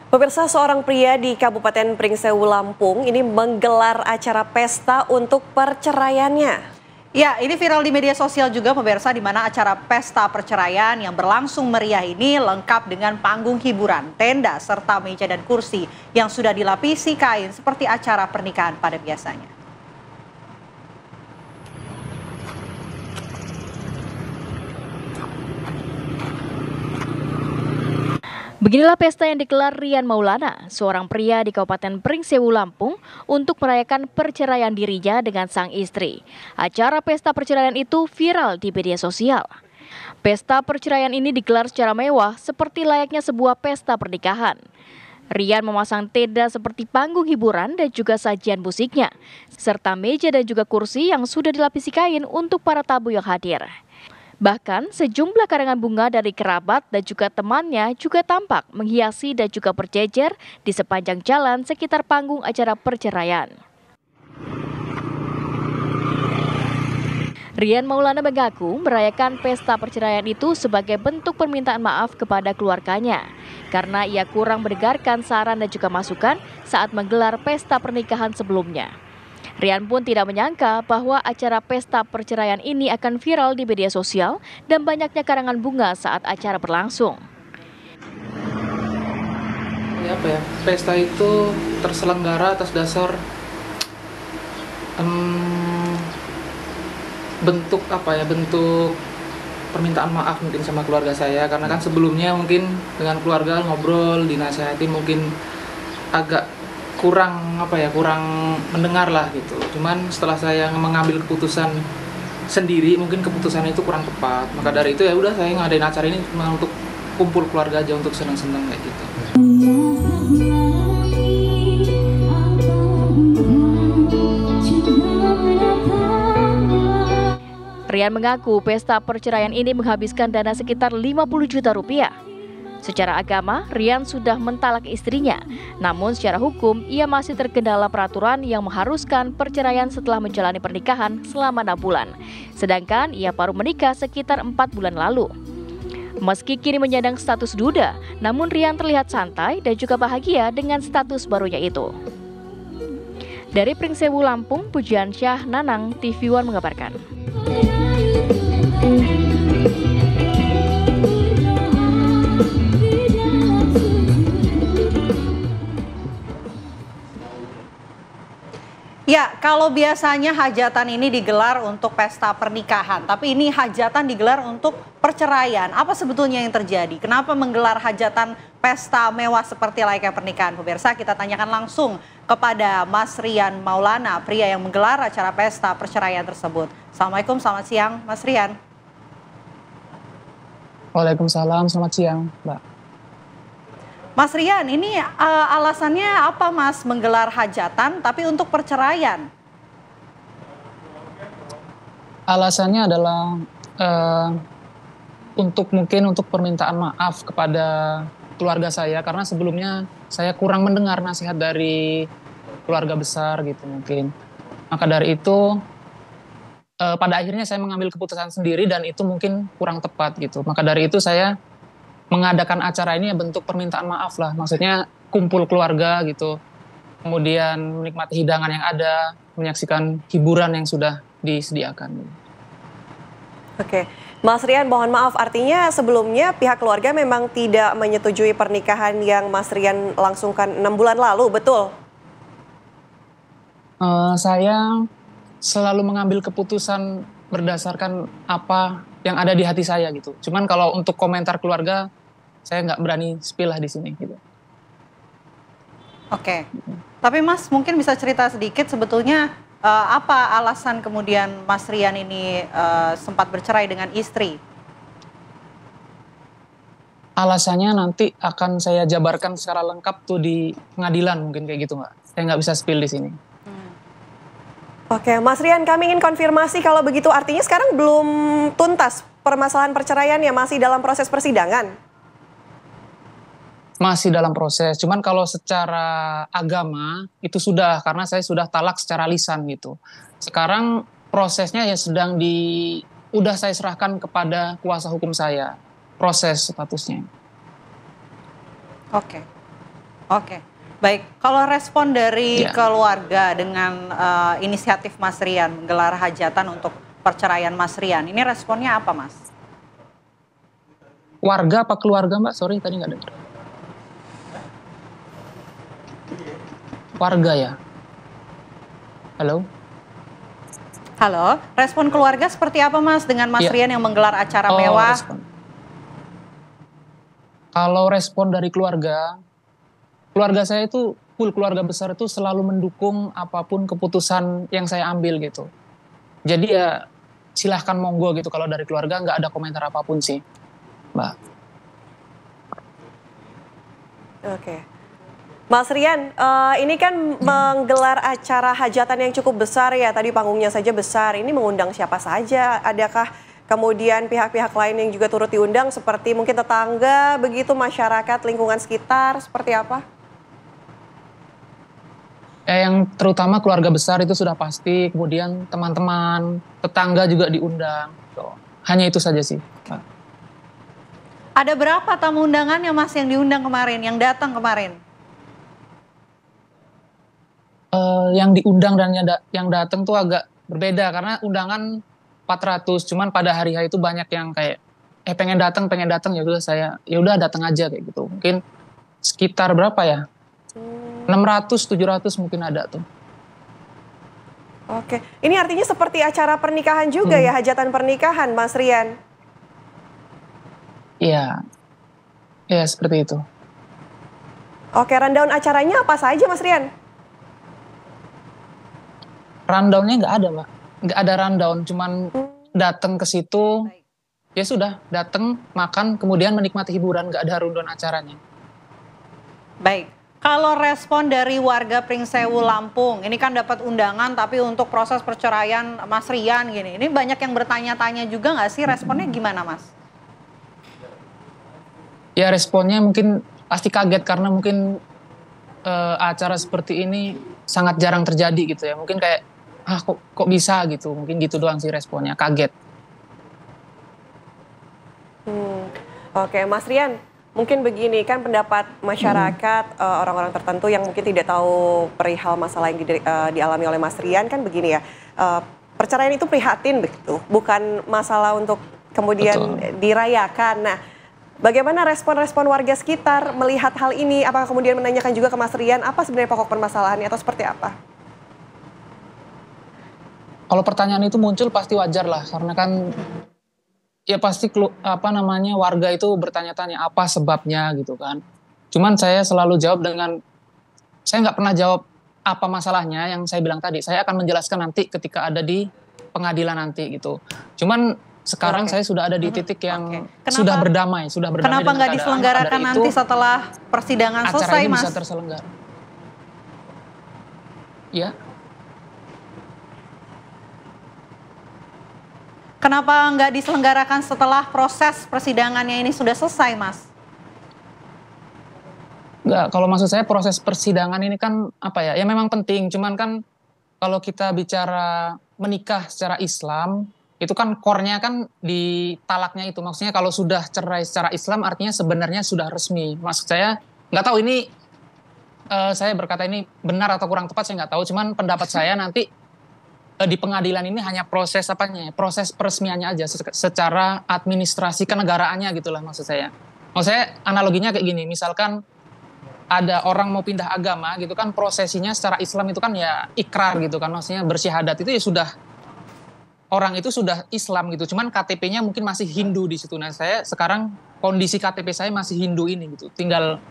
Pemirsa, seorang pria di Kabupaten Pringsewu, Lampung ini menggelar acara pesta untuk perceraiannya. Ya, ini viral di media sosial juga pemirsa, di mana acara pesta perceraian yang berlangsung meriah ini lengkap dengan panggung hiburan, tenda, serta meja dan kursi yang sudah dilapisi kain seperti acara pernikahan pada biasanya. Beginilah pesta yang digelar Rian Maulana, seorang pria di Kabupaten Pringsewu, Lampung, untuk merayakan perceraian dirinya dengan sang istri. Acara pesta perceraian itu viral di media sosial. Pesta perceraian ini digelar secara mewah seperti layaknya sebuah pesta pernikahan. Rian memasang tenda seperti panggung hiburan dan juga sajian musiknya, serta meja dan juga kursi yang sudah dilapisi kain untuk para tamu yang hadir. Bahkan sejumlah karangan bunga dari kerabat dan juga temannya juga tampak menghiasi dan juga berjejer di sepanjang jalan sekitar panggung acara perceraian. Rian Maulana mengaku merayakan pesta perceraian itu sebagai bentuk permintaan maaf kepada keluarganya karena ia kurang mendengarkan saran dan juga masukan saat menggelar pesta pernikahan sebelumnya. Rian pun tidak menyangka bahwa acara pesta perceraian ini akan viral di media sosial dan banyaknya karangan bunga saat acara berlangsung. Pesta itu terselenggara atas dasar bentuk permintaan maaf mungkin sama keluarga saya, karena kan sebelumnya mungkin dengan keluarga ngobrol, dinasihati mungkin agak kurang mendengar lah gitu. Cuman setelah saya mengambil keputusan sendiri, mungkin keputusan itu kurang tepat. Maka dari itu ya udah saya ngadain acara ini cuma untuk kumpul keluarga aja, untuk senang-senang kayak gitu. Rian mengaku pesta perceraian ini menghabiskan dana sekitar 50 juta rupiah. Secara agama, Rian sudah mentalak istrinya, namun secara hukum ia masih terkendala peraturan yang mengharuskan perceraian setelah menjalani pernikahan selama 6 bulan. Sedangkan ia baru menikah sekitar 4 bulan lalu. Meski kini menyandang status duda, namun Rian terlihat santai dan juga bahagia dengan status barunya itu. Dari Pringsewu, Lampung, Pujian Syah Nanang, TV One mengabarkan. Ya, kalau biasanya hajatan ini digelar untuk pesta pernikahan, tapi ini hajatan digelar untuk perceraian. Apa sebetulnya yang terjadi? Kenapa menggelar hajatan pesta mewah seperti layaknya pernikahan? Pemirsa, kita tanyakan langsung kepada Mas Rian Maulana, pria yang menggelar acara pesta perceraian tersebut. Assalamualaikum, selamat siang, Mas Rian. Waalaikumsalam, selamat siang, Mbak. Mas Rian, ini alasannya apa Mas menggelar hajatan tapi untuk perceraian? Alasannya adalah untuk permintaan maaf kepada keluarga saya, karena sebelumnya saya kurang mendengar nasihat dari keluarga besar gitu mungkin. Maka dari itu pada akhirnya saya mengambil keputusan sendiri dan itu mungkin kurang tepat gitu. Maka dari itu saya mengadakan acara ini ya bentuk permintaan maaf lah, maksudnya kumpul keluarga gitu, kemudian menikmati hidangan yang ada, menyaksikan hiburan yang sudah disediakan. Oke, Mas Rian, mohon maaf, artinya sebelumnya pihak keluarga memang tidak menyetujui pernikahan yang Mas Rian langsungkan 6 bulan lalu, betul? Saya selalu mengambil keputusan berdasarkan apa yang ada di hati saya gitu. Cuman kalau untuk komentar keluarga, saya nggak berani spill lah di sini gitu. Oke, tapi Mas mungkin bisa cerita sedikit sebetulnya apa alasan kemudian Mas Rian ini sempat bercerai dengan istri? Alasannya nanti akan saya jabarkan secara lengkap tuh di pengadilan mungkin kayak gitu Mbak. Saya nggak bisa spill di sini. Oke, Mas Rian, kami ingin konfirmasi kalau begitu artinya sekarang belum tuntas permasalahan perceraian yang masih dalam proses persidangan? Masih dalam proses, cuman kalau secara agama itu sudah, karena saya sudah talak secara lisan gitu. Sekarang prosesnya ya udah saya serahkan kepada kuasa hukum saya, proses statusnya. Oke. Oke, baik. Kalau respon dari Ya. keluarga dengan inisiatif Mas Rian menggelar hajatan untuk perceraian Mas Rian, ini responnya apa, Mas? Warga apa keluarga, Mbak? Sorry, tadi nggak dengar. Warga ya? Halo? Halo, respon keluarga seperti apa, Mas, dengan Mas Ya. Rian yang menggelar acara Oh, mewah? respon. Kalau respon dari keluarga saya itu full keluarga besar itu selalu mendukung apapun keputusan yang saya ambil gitu. Jadi ya silahkan monggo gitu, kalau dari keluarga nggak ada komentar apapun sih, Mbak. Oke. Mas Rian, ini kan menggelar acara hajatan yang cukup besar ya, tadi panggungnya saja besar. Ini mengundang siapa saja? Adakah kemudian pihak-pihak lain yang juga turut diundang seperti mungkin tetangga, begitu masyarakat lingkungan sekitar, seperti apa? Yang terutama keluarga besar itu sudah pasti, kemudian teman-teman, tetangga juga diundang. Gitu. Hanya itu saja sih, Mbak. Ada berapa tamu undangannya, Mas, yang diundang kemarin, yang datang kemarin? Yang diundang dan yang datang tuh agak berbeda karena undangan 400, cuman pada hari itu banyak yang kayak pengen datang ya udah ya udah datang aja kayak gitu. Mungkin sekitar berapa ya? 600 700 mungkin ada tuh. Oke, ini artinya seperti acara pernikahan juga ya, hajatan pernikahan, Mas Rian? Iya. Ya seperti itu. Oke, rundown acaranya apa saja, Mas Rian? Rundownnya nggak ada, Mbak. Nggak ada rundown, cuman datang ke situ, ya sudah, datang, makan, kemudian menikmati hiburan, nggak ada rundown acaranya. Baik. Kalau respon dari warga Pringsewu Lampung, ini kan dapat undangan tapi untuk proses perceraian Mas Rian gini. Ini banyak yang bertanya-tanya juga nggak sih, responnya gimana, Mas? Ya responnya mungkin pasti kaget karena mungkin acara seperti ini sangat jarang terjadi gitu ya. Mungkin kayak kok bisa gitu. Mungkin gitu doang sih responnya, kaget. Oke, Mas Rian, mungkin begini kan pendapat masyarakat orang-orang tertentu yang mungkin tidak tahu perihal masalah yang dialami oleh Mas Rian kan begini ya. Perceraian itu prihatin begitu, bukan masalah untuk kemudian dirayakan. Nah, bagaimana respon-respon warga sekitar melihat hal ini? Apakah kemudian menanyakan juga ke Mas Rian apa sebenarnya pokok permasalahannya atau seperti apa? Kalau pertanyaan itu muncul pasti wajar lah, karena kan ya pasti warga itu bertanya-tanya apa sebabnya gitu kan. Cuman saya selalu jawab saya nggak pernah jawab apa masalahnya, yang saya bilang tadi. Saya akan menjelaskan nanti ketika ada di pengadilan nanti gitu. Cuman sekarang saya sudah ada di titik yang sudah berdamai Kenapa nggak diselenggarakan nanti setelah persidangan selesai, Mas? Bisa terselenggara. Ya. Kenapa nggak diselenggarakan setelah proses persidangannya ini sudah selesai, Mas? Enggak, kalau maksud saya proses persidangan ini kan ya memang penting. Cuman kan kalau kita bicara menikah secara Islam, itu kan core-nya kan di talaknya itu. Maksudnya kalau sudah cerai secara Islam artinya sebenarnya sudah resmi. Maksud saya, nggak tahu ini saya berkata ini benar atau kurang tepat, saya nggak tahu. Cuman pendapat saya nanti di pengadilan ini hanya proses peresmiannya aja secara administrasi kenegaraannya gitulah maksud saya. Maksud saya analoginya kayak gini, misalkan ada orang mau pindah agama gitu kan, prosesinya secara Islam itu kan ya ikrar gitu kan, maksudnya bersyahadat itu ya sudah, orang itu sudah Islam gitu, cuman KTP-nya mungkin masih Hindu di situ. Nah saya sekarang kondisi KTP saya masih Hindu ini gitu, tinggal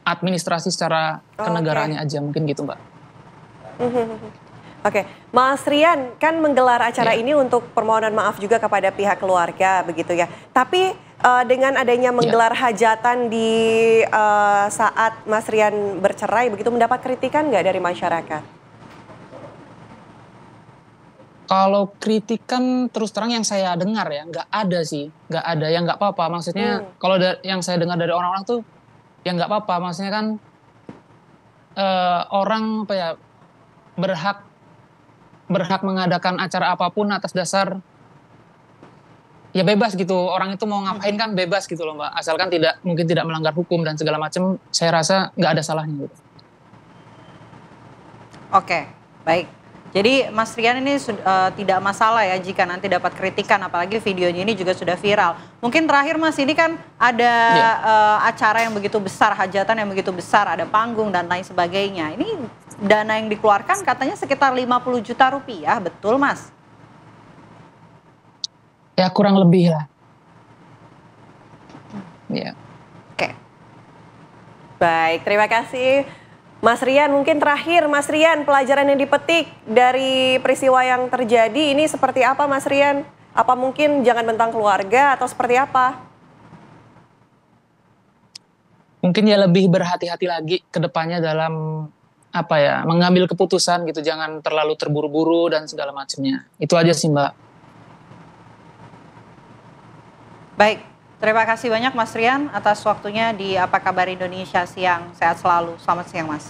administrasi secara kenegaraannya aja mungkin gitu, Mbak. Oke, Mas Rian kan menggelar acara ini untuk permohonan maaf juga kepada pihak keluarga begitu ya. Tapi dengan adanya menggelar hajatan di saat Mas Rian bercerai begitu, mendapat kritikan nggak dari masyarakat? Kalau kritikan terus terang yang saya dengar ya nggak ada sih, nggak ada, ya nggak apa-apa. Maksudnya kalau yang saya dengar dari orang-orang tuh ya nggak apa-apa. Maksudnya kan orang berhak mengadakan acara apapun atas dasar ya bebas gitu, orang itu mau ngapain kan bebas gitu loh Mbak, asalkan mungkin tidak melanggar hukum dan segala macam, saya rasa nggak ada salahnya gitu. Oke, baik. Jadi Mas Rian ini tidak masalah ya jika nanti dapat kritikan, apalagi videonya ini juga sudah viral. Mungkin terakhir Mas, ini kan ada acara yang begitu besar, hajatan yang begitu besar, ada panggung dan lain sebagainya. Ini dana yang dikeluarkan katanya sekitar 50 juta rupiah, betul Mas? Ya kurang lebih lah. Ya. Oke. Baik, terima kasih Mas Rian. Mungkin terakhir Mas Rian, pelajaran yang dipetik dari peristiwa yang terjadi ini seperti apa Mas Rian? Apa mungkin jangan bentang keluarga atau seperti apa? Mungkin ya lebih berhati-hati lagi ke depannya dalam mengambil keputusan gitu, jangan terlalu terburu-buru dan segala macamnya. Itu aja sih Mbak. Baik, terima kasih banyak Mas Rian atas waktunya di Apa Kabar Indonesia Siang. Sehat selalu. Selamat siang Mas.